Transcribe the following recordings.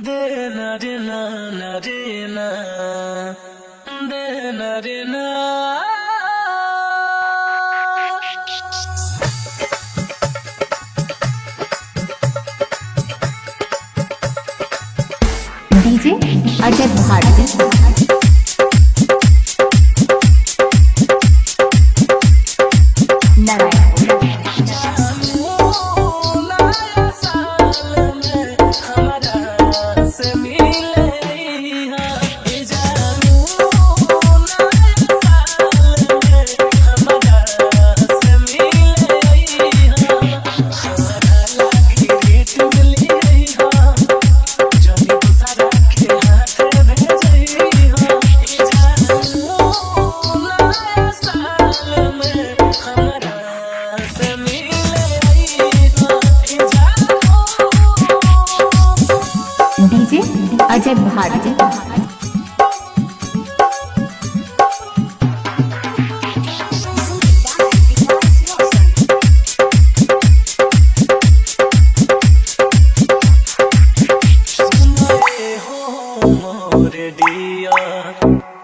देना देना ना देना देना देना। डीजे अजय भारती डीजे अजय भारती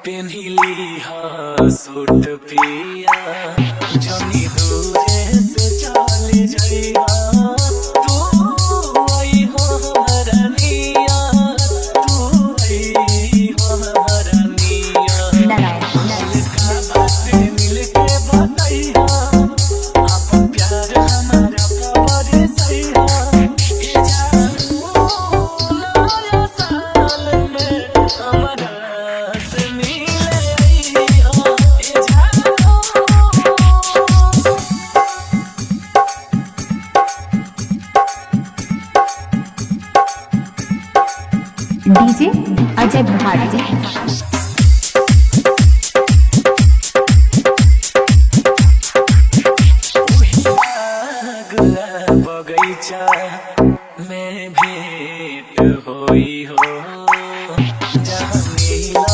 पेन्हिली सूट पिया जनी दूरे से चली जाइया तू आई हो हरनिया तू आई हो हरनिया मिल के बताइया अपन प्यार हमारा कबर सैया नया साल में हमारा डीजे अजय भारती बगीचा में भेंट होई हो जहाँ नीला